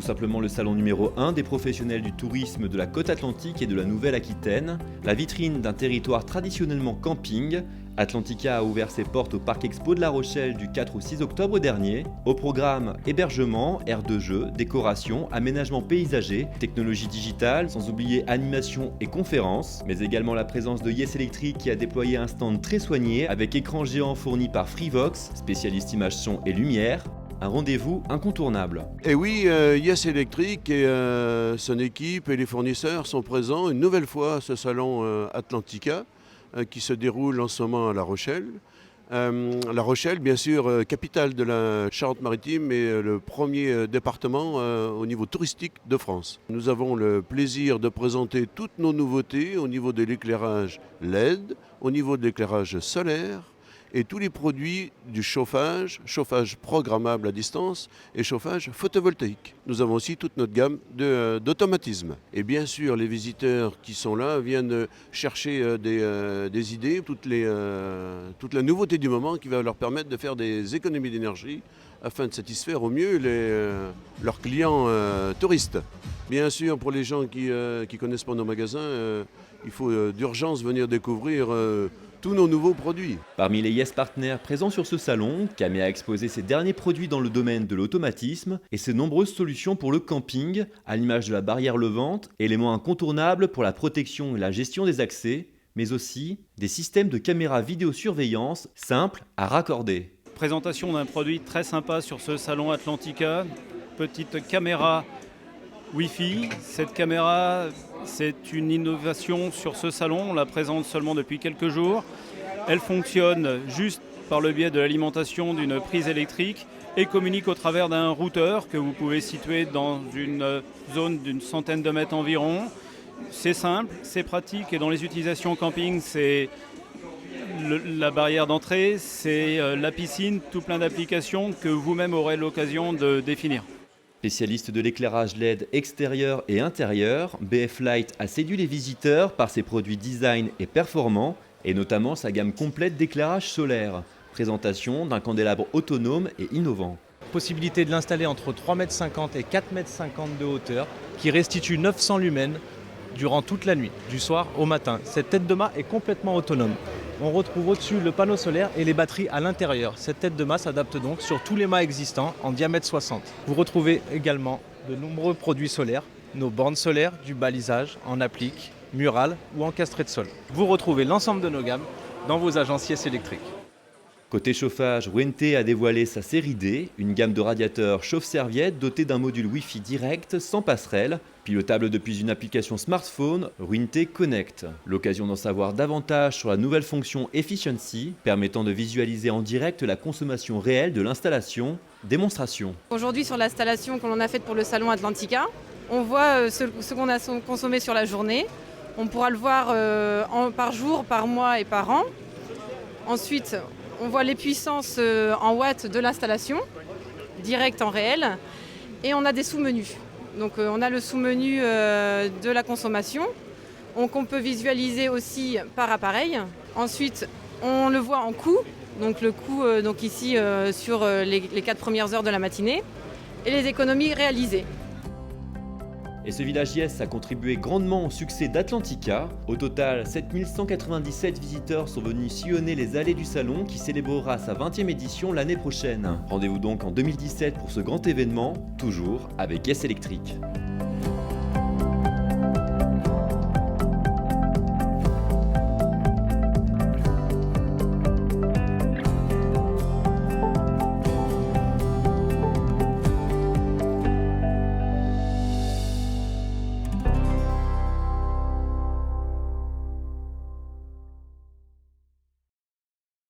simplement le salon numéro 1 des professionnels du tourisme de la côte atlantique et de la Nouvelle-Aquitaine, la vitrine d'un territoire traditionnellement camping. Atlantica a ouvert ses portes au Parc Expo de La Rochelle du 4 au 6 octobre dernier. Au programme, hébergement, aires de jeu, décoration, aménagement paysager, technologie digitale, sans oublier animation et conférences, mais également la présence de Yes Electric qui a déployé un stand très soigné avec écran géant fourni par Freevox, spécialiste image son et lumière. Un rendez-vous incontournable. Et oui, Yes Electric et son équipe et les fournisseurs sont présents une nouvelle fois à ce salon Atlantica qui se déroule en ce moment à La Rochelle. La Rochelle, bien sûr, capitale de la Charente-Maritime et le premier département au niveau touristique de France. Nous avons le plaisir de présenter toutes nos nouveautés au niveau de l'éclairage LED, au niveau de l'éclairage solaire, et tous les produits du chauffage programmable à distance et chauffage photovoltaïque. Nous avons aussi toute notre gamme d'automatisme. Et bien sûr, les visiteurs qui sont là viennent chercher des idées, toute la nouveauté du moment qui va leur permettre de faire des économies d'énergie afin de satisfaire au mieux leurs clients touristes. Bien sûr, pour les gens qui ne connaissent pas nos magasins, il faut d'urgence venir découvrir tous nos nouveaux produits. Parmi les Yes Partners présents sur ce salon, Camé a exposé ses derniers produits dans le domaine de l'automatisme et ses nombreuses solutions pour le camping, à l'image de la barrière levante, élément incontournable pour la protection et la gestion des accès, mais aussi des systèmes de caméras vidéosurveillance simples à raccorder. Présentation d'un produit très sympa sur ce salon Atlantica, petite caméra Wi-Fi. Cette caméra, c'est une innovation sur ce salon, on la présente seulement depuis quelques jours. Elle fonctionne juste par le biais de l'alimentation d'une prise électrique et communique au travers d'un routeur que vous pouvez situer dans une zone d'une centaine de mètres environ. C'est simple, c'est pratique et dans les utilisations camping, c'est la barrière d'entrée, c'est la piscine, tout plein d'applications que vous-même aurez l'occasion de définir. Spécialiste de l'éclairage LED extérieur et intérieur, BF Light a séduit les visiteurs par ses produits design et performants, et notamment sa gamme complète d'éclairage solaire. Présentation d'un candélabre autonome et innovant. Possibilité de l'installer entre 3,50 m et 4,50 m de hauteur, qui restitue 900 lumens durant toute la nuit, du soir au matin. Cette tête de mât est complètement autonome. On retrouve au-dessus le panneau solaire et les batteries à l'intérieur. Cette tête de mât s'adapte donc sur tous les mâts existants en diamètre 60. Vous retrouvez également de nombreux produits solaires, nos bornes solaires, du balisage en applique, mural ou encastré de sol. Vous retrouvez l'ensemble de nos gammes dans vos agences Yes Electric. Côté chauffage, Wente a dévoilé sa série D, une gamme de radiateurs chauffe-serviette dotée d'un module Wi-Fi direct sans passerelle, pilotable depuis une application smartphone, Wente Connect. L'occasion d'en savoir davantage sur la nouvelle fonction Efficiency, permettant de visualiser en direct la consommation réelle de l'installation. Démonstration. Aujourd'hui, sur l'installation que l'on a faite pour le salon Atlantica, on voit ce qu'on a consommé sur la journée. On pourra le voir par jour, par mois et par an. Ensuite, on voit les puissances en watts de l'installation, direct en réel, et on a des sous-menus. Donc on a le sous-menu de la consommation, qu'on peut visualiser aussi par appareil. Ensuite, on le voit en coût, donc le coût ici sur les 4 premières heures de la matinée, et les économies réalisées. Et ce village Yes a contribué grandement au succès d'Atlantica. Au total, 7197 visiteurs sont venus sillonner les allées du salon qui célébrera sa 20e édition l'année prochaine. Rendez-vous donc en 2017 pour ce grand événement, toujours avec Yes Electric.